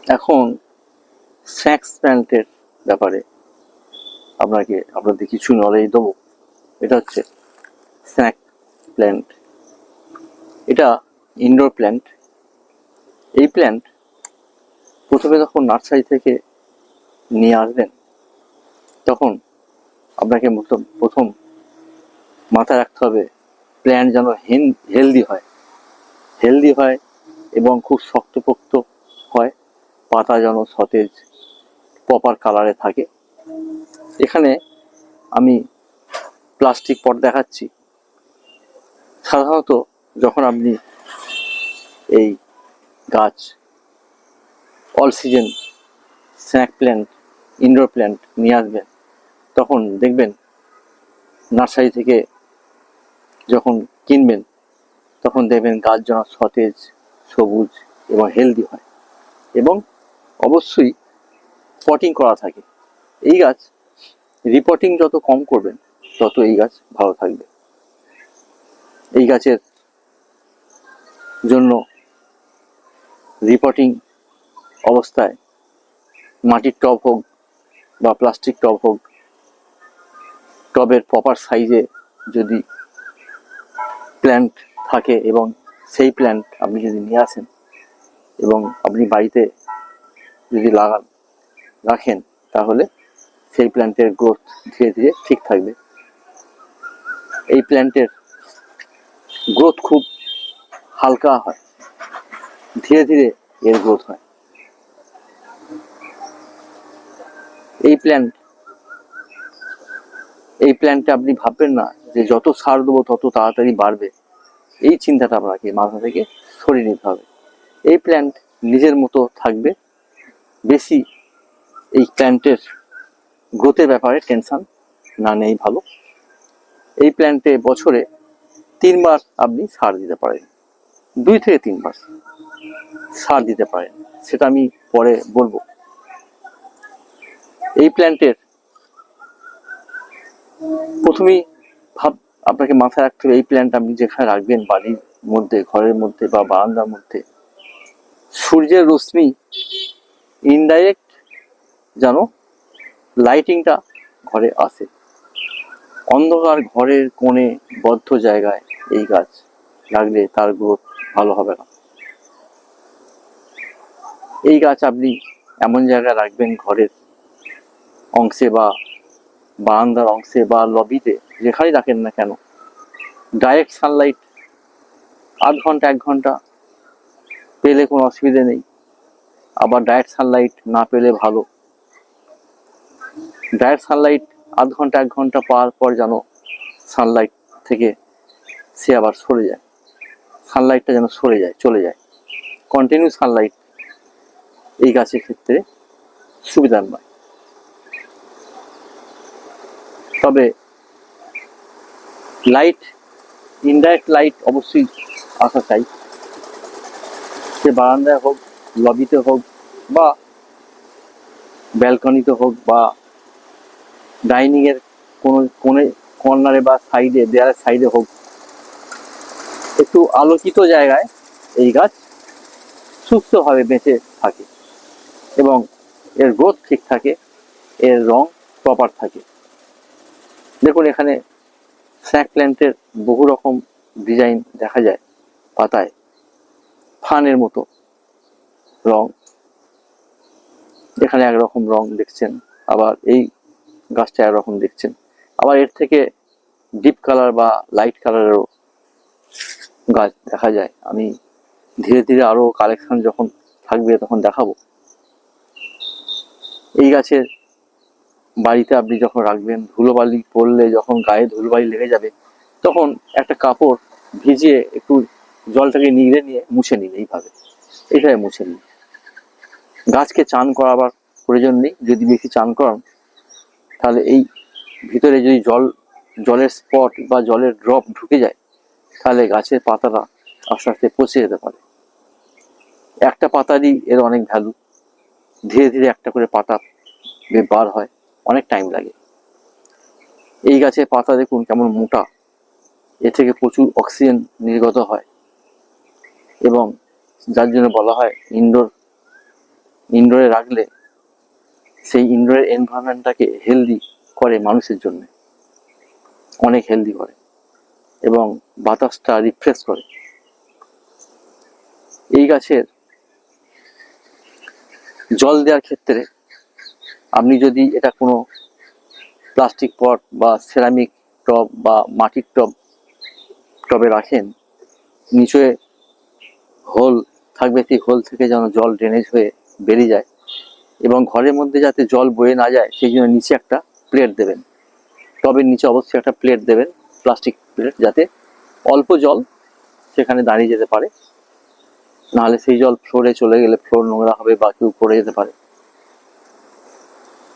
এখন স্ন্যাক্স প্ল্যান্টের ব্যাপারে আপনাদের কিছু নলেজ দেবো। এটা হচ্ছে স্ন্যাক প্ল্যান্ট। এটা ইনডোর প্ল্যান্ট। এই প্ল্যান্ট প্রথমে যখন নার্সারি থেকে নিয়ে আসবেন তখন আপনাকে প্রথম মাথায় রাখতে হবে প্ল্যান্ট যেন হেলদি হয় এবং খুব শক্তপোক্ত হয়, পাতা যেন সতেজ প্রপার কালারে থাকে। এখানে আমি প্লাস্টিক পট দেখাচ্ছি। সাধারণত যখন আপনি এই গাছ all season snack plant indoor plant নিয়ে আসবেন তখন দেখবেন নার্সারি থেকে যখন কিনবেন তখন দেখবেন গাছ যেন সতেজ, সবুজ এবং হেলদি হয় এবং অবশ্যই পটিং করা থাকে। এই গাছ রিপোর্টিং যত কম করবেন তত এই গাছ ভালো থাকবে। এই গাছের জন্য রিপোর্টিং অবস্থায় মাটির টব হোক বা প্লাস্টিক টব হোক, টবের প্রপার সাইজে যদি প্ল্যান্ট থাকে এবং সেই প্ল্যান্ট আপনি যদি নিয়ে আসেন এবং আপনি বাড়িতে যদি রাখেন তাহলে সেই প্ল্যান্টের গ্রোথ ধীরে ধীরে ঠিক থাকবে। এই প্ল্যান্টের গ্রোথ খুব হালকা হয়, ধীরে ধীরে এর গ্রোথ হয়। এই প্ল্যান্টে আপনি ভাববেন না যে যত সার দেবো তত তাড়াতাড়ি বাড়বে, এই চিন্তাটা আপনাকে মাথা থেকে সরিয়ে নিতে হবে। এই প্ল্যান্ট নিজের মতো থাকবে। বেশি এই প্ল্যান্টের গ্রোথের ব্যাপারে টেনশন না নেই ভালো। এই প্ল্যান্টে বছরে 3 বার আপনি সার দিতে পারেন, 2 থেকে 3 বার সার দিতে পারেন, সেটা আমি পরে বলবো। এই প্ল্যান্টের প্রথমেই আপনাকে মাথায় রাখতে হবে এই প্ল্যান্ট আপনি যেখানে রাখবেন বাড়ির মধ্যে, ঘরের মধ্যে বা বারান্দার মধ্যে, সূর্যের রশ্মি ইনডাইরেক্ট যেন লাইটিংটা ঘরে আসে। অন্ধকার ঘরের কোণে বদ্ধ জায়গায় এই গাছ লাগলে তার গ্রোথ ভালো হবে না। এই গাছ আপনি এমন জায়গায় রাখবেন ঘরের অংশে বা বারান্দার অংশে বা লবিতে, যেখানেই রাখেন না কেন, ডাইরেক্ট সানলাইট 8 ঘন্টা 1 ঘন্টা পেলে কোনো অসুবিধে নেই। আবার ডাইরেক্ট সানলাইট না পেলে ভালো। ডাইরেক্ট সানলাইট 8 ঘন্টা 1 ঘন্টা পাওয়ার পর যেন সানলাইট থেকে সে আবার সরে যায়, সানলাইটটা যেন চলে যায়। কন্টিনিউ সানলাইট এই গাছের ক্ষেত্রে সুবিধার নয়। তবে লাইট, ইনডাইরেক্ট লাইট অবশ্যই আসা চাই, সে বারান্দায় হোক, লবিতে হোক বা ব্যালকনিতে হোক বা ডাইনিং এর কোনো কর্নারে বা সাইডে, দেয়ালের সাইডে হোক, একটু আলোকিত জায়গায় এই গাছ সুস্থভাবে বেঁচে থাকে এবং এর গ্রোথ ঠিক থাকে, এর রং প্রপার থাকে। দেখুন এখানে স্ন্যাক প্ল্যান্টের বহু রকম ডিজাইন দেখা যায় পাতায়, ফানের মতো রং। এখানে একরকম রং দেখছেন, আবার এই গাছটা একরকম দেখছেন, আবার এর থেকে ডিপ কালার বা লাইট কালারেরও গাছ দেখা যায়। আমি ধীরে ধীরে আরো কালেকশন যখন থাকবে তখন দেখাবো। এই গাছের বাড়িতে আপনি যখন রাখবেন, ধুলোবালি পড়লে যখন গায়ে ধুলোবালি লেগে যাবে তখন একটা কাপড় ভিজিয়ে একটু জলটাকে নিংড়ে নিয়ে মুছে নিন। এইভাবে মুছে নিন। গাছকে চান করাবার প্রয়োজন নেই। যদি বেশি চান করান তাহলে এই ভিতরে যদি জলের স্পট বা জলের ড্রপ ঢুকে যায় তাহলে গাছের পাতাটা আস্তে আস্তে পচে যেতে পারে। একটা পাতারই এর অনেক ভ্যালু। ধীরে ধীরে একটা করে পাতা বার হয়, অনেক টাইম লাগে। এই গাছের পাতা দেখুন কেমন মোটা, এ থেকে প্রচুর অক্সিজেন নির্গত হয় এবং যার জন্য বলা হয় ইনডোর ইনডোরে রাখলে সেই ইনডোরের এনভায়রনমেন্টটাকে হেলদি করে মানুষের জন্য, অনেক হেলদি করে এবং বাতাসটা রিফ্রেশ করে। এই গাছের জল দেওয়ার ক্ষেত্রে আপনি যদি এটা কোনো প্লাস্টিক পট বা সেরামিক টব বা মাটির টবে রাখেন, নিচে হোল থাকবে, সেই হোল থেকে যেন জল ড্রেনেজ হয়ে বেরিয়ে যায় এবং ঘরের মধ্যে যাতে জল বয়ে না যায় সেই জন্য নিচে একটা প্লেট দেবেন। টবের নিচে অবশ্যই একটা প্লেট দেবেন, প্লাস্টিক প্লেট, যাতে অল্প জল সেখানে দাঁড়িয়ে যেতে পারে। নাহলে সেই জল ফ্লোরে চলে গেলে ফ্লোর নোংরা হবে বা কেউ পড়ে যেতে পারে।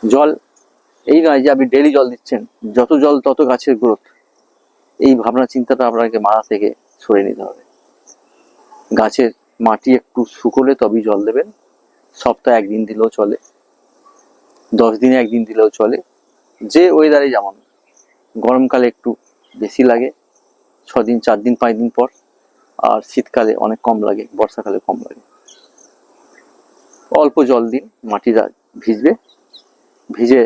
জল এই নয় যে আপনি ডেইলি জল দিচ্ছেন, যত জল তত গাছের গ্রোথ, এই ভাবনা চিন্তাটা আপনাকে মাথা থেকে সরিয়ে নিতে হবে। গাছের মাটি একটু শুকোলে তবেই জল দেবেন। সপ্তাহে 1 দিন দিলেও চলে, 10 দিনে 1 দিন দিলেও চলে, যে ওয়েদারে যেমন। গরমকালে একটু বেশি লাগে, 6 দিন 4 দিন 5 দিন পর, আর শীতকালে অনেক কম লাগে, বর্ষাকালে কম লাগে। অল্প জল দিন, মাটিটা ভিজবে, ভিজে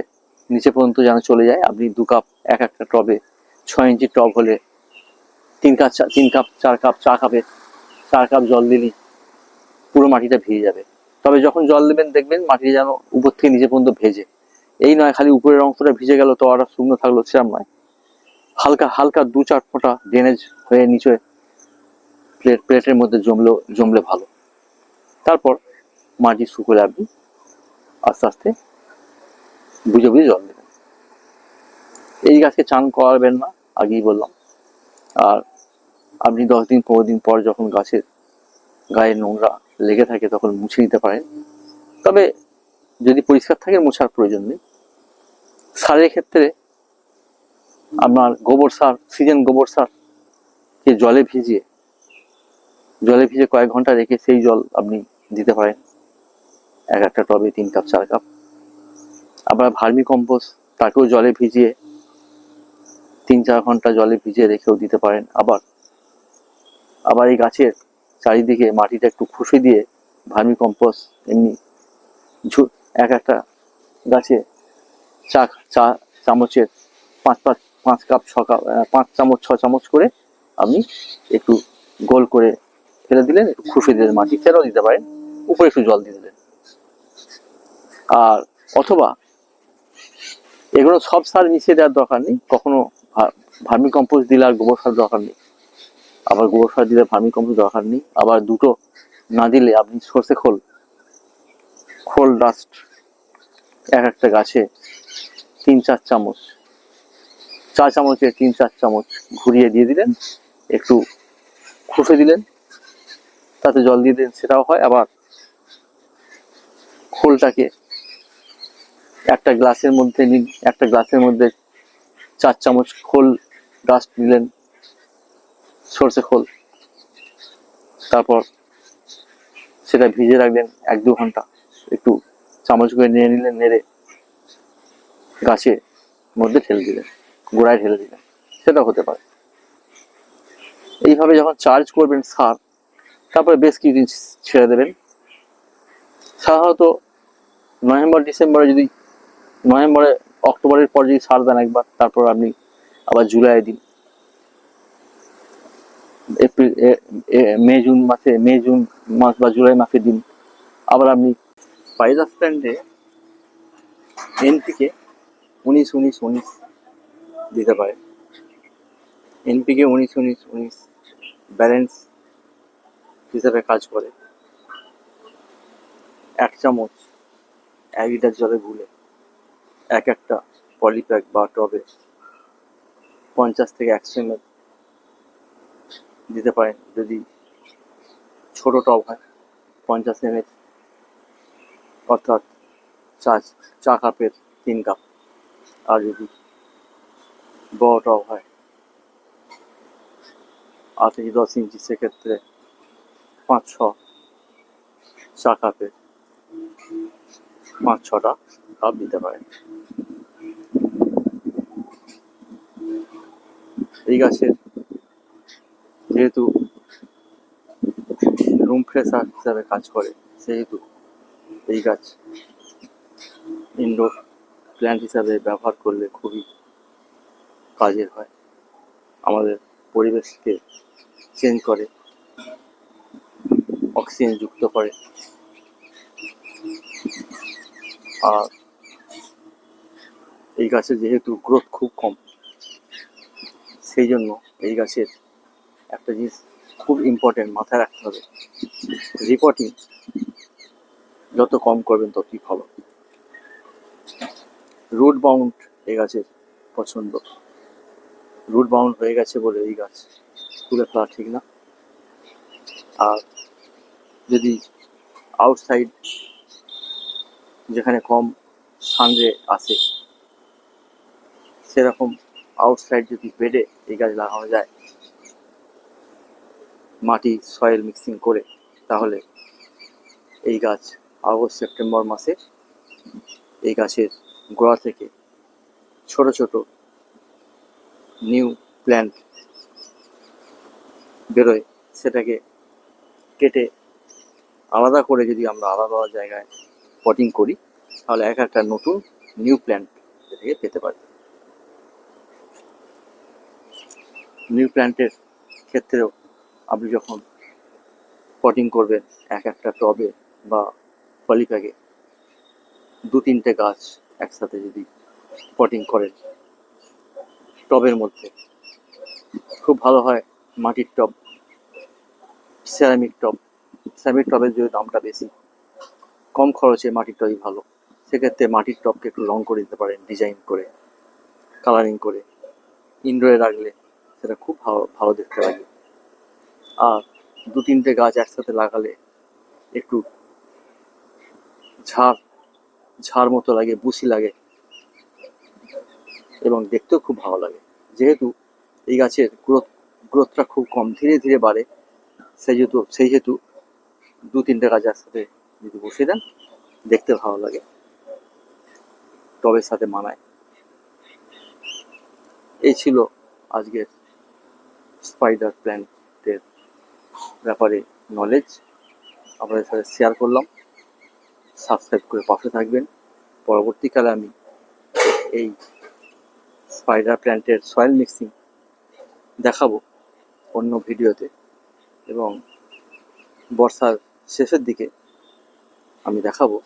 নিচে পর্যন্ত যেন চলে যায়। আপনি 2 কাপ একটা টবে, 6 ইঞ্চি টব হলে 3 কাপ 4 কাপ 4 কাপ জল দিলেই পুরো মাটিটা ভিজে যাবে। তবে যখন জল দেবেন দেখবেন মাটিটা যেন উপর থেকে নিচে পর্যন্ত ভেজে, এই নয় খালি উপরের অংশটা ভিজে গেল তো আর শুকনো থাকলো, সেরকম নয়। হালকা হালকা 2-4 ফোঁটা ড্রেনেজ হয়ে নিচে প্লেটের মধ্যে জমলে ভালো। তারপর মাটি শুকোলে আপনি আস্তে আস্তে বুঝে বুঝে জল দেবেন। এই গাছকে চান করাবেন না, আগেই বললাম। আর আপনি 10 দিন 15 দিন পর যখন গাছের গায়ে নোংরা লেগে থাকে তখন মুছে নিতে পারেন। তবে যদি পরিষ্কার থাকে মোছার প্রয়োজন নেই। সারের ক্ষেত্রে আপনার গোবর সার, সিজন গোবর সারকে জলে ভিজিয়ে কয়েক ঘন্টা রেখে সেই জল আপনি দিতে পারেন একটা টবে 3 কাপ 4 কাপ। আবার ভার্মি কম্পোস্ট, তাকেও জলে ভিজিয়ে 3-4 ঘন্টা জলে ভিজিয়ে রেখেও দিতে পারেন। আবার এই গাছের চারিদিকে মাটিটা একটু খুশে দিয়ে ভার্মি কম্পোস্ট এমনি একটা গাছে চা চামচের 5 কাপ 6 কাপ 5 চামচ 6 চামচ করে আপনি একটু গোল করে ফেলে দিলেন, একটু খুশে দিলেন, মাটি ফেলেও দিতে পারেন, উপরে একটু জল দিয়ে দিলেন। আর অথবা এগুলো সব সার মিশিয়ে দেওয়ার দরকার নেই, কখনো ভার্মি কম্পোস্ট দিলে আর গোবর সার দরকার নেই, আবার গোবর সার দিলে ভার্মি কম্পোস্ট দরকার নেই। আবার দুটো না দিলে আপনি সর্ষে খোল ডাস্ট একটা গাছে 3-4 চামচ, 4 চামচে 3-4 চামচ ঘুরিয়ে দিয়ে দিলেন, একটু খুশে দিলেন, তাতে জল দিয়ে দিলেন, সেটাও হয়। আবার খোলটাকে একটা গ্লাসের মধ্যে নিন, একটা গ্লাসের মধ্যে 4 চামচ খোল ডাস্ট দিলেন, সর্ষে খোল, তারপর সেটা ভিজে রাখলেন 1-2 ঘন্টা, একটু চামচ করে নিয়ে নিলেন, নেড়ে গাছের মধ্যে ঢেলে দিলেন, গোড়ায় ঢেলে দিলেন, সেটা হতে পারে। এইভাবে যখন চার্জ করবেন সার, তারপরে বেশ কিছুদিন ছেড়ে দেবেন। সাধারণত অক্টোবরের পর যদি সার দেন একবার, তারপর আপনি আবার জুলাই দিন, এপ্রিল মে জুন মাস বা জুলাই মাসে দিন। আবার আপনি পাইরাস্ট্যান্ডে এনপিকে 19-19-19 দিতে পারেন। এনপিকে 19-19-19 ব্যালেন্স হিসাবে কাজ করে। 1 চামচ 1 লিটার জলে গুলে একটা পলিপ্যাক বা টবে 50 থেকে 100 ml দিতে পারেন। যদি ছোট টব হয় 50 ml, অর্থাৎ চা কাপের 3 কাপ। আর যদি বড় টব হয় 8 থেকে 10 ইঞ্চি, সেক্ষেত্রে 5-6 চা কাপের 5-6টা কাপ দিতে পারেন। এই গাছের যেহেতু রুম ফ্রেশার হিসাবে কাজ করে, সেহেতু এই গাছ ইনডোর প্ল্যান্ট হিসাবে ব্যবহার করলে খুবই কাজের হয়, আমাদের পরিবেশকে চেঞ্জ করে, অক্সিজেন যুক্ত করে। আর এই গাছের যেহেতু গ্রোথ খুব কম, সেই জন্য এই গাছের একটা জিনিস খুব ইম্পর্টেন্ট মাথায় রাখতে হবে, রিপোর্টিং যত কম করবেন ততই ভালো। রুট বাউন্ড এই গাছের পছন্দ, রুট বাউন্ড হয়ে গেছে বলে এই গাছ তুলে ফেলা ঠিক না। আর যদি আউটসাইড যেখানে কম সানরে আসে সেরকম আউটসাইড যদি বেডে এই গাছ লাগানো যায় মাটি সয়েল মিক্সিং করে, তাহলে এই গাছ আগস্ট সেপ্টেম্বর মাসে এই গাছের গোড়া থেকে ছোট ছোট নিউ প্ল্যান্ট বেরোয়, সেটাকে কেটে আলাদা করে যদি আমরা আলাদা আলাদা জায়গায় পটিং করি তাহলে এক একটা নতুন নিউ প্ল্যান্ট থেকে পেতে পারি। নিউ প্ল্যান্টের ক্ষেত্রেও আপনি যখন পটিং করবেন এক একটা টবে বা পলিব্যাগে 2-3টে গাছ একসাথে যদি পটিং করেন টবের মধ্যে, খুব ভালো হয়। মাটির টব, সেরামিক টব, সেরামিক টবের যদি দামটা বেশি, কম খরচে মাটির টবই ভালো। সেক্ষেত্রে মাটির টবকে একটু রং করে দিতে পারেন, ডিজাইন করে, কালারিং করে ইনডোরে রাখলে সেটা খুব ভালো ভালো দেখতে লাগে। আর 2-3টে গাছ একসাথে লাগালে একটু ঝাড় ঝাড় মতো লাগে, বুশি লাগে এবং দেখতেও খুব ভালো লাগে। যেহেতু এই গাছের গ্রোথটা খুব কম, ধীরে ধীরে বাড়ে, সেই হেতু 2-3টে গাছ একসাথে যদি বসিয়ে দেন দেখতে ভালো লাগে, টবের সাথে মানায়। এই ছিল আজকের স্পাইডার প্ল্যান্টের ব্যাপারে নলেজ, আপনাদের সাথে শেয়ার করলাম। সাবস্ক্রাইব করে পাশে থাকবেন। পরবর্তীকালে আমি এই স্পাইডার প্ল্যান্টের সয়েল মিক্সিং দেখাবো অন্য ভিডিওতে, এবং বর্ষার শেষের দিকে আমি দেখাবো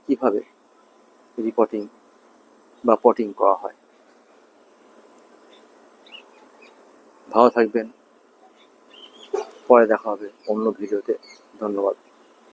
কিভাবে রিপোর্টিং বা পটিং করা হয়। ভালো থাকবেন, পরে দেখা হবে অন্য ভিডিওতে। ধন্যবাদ।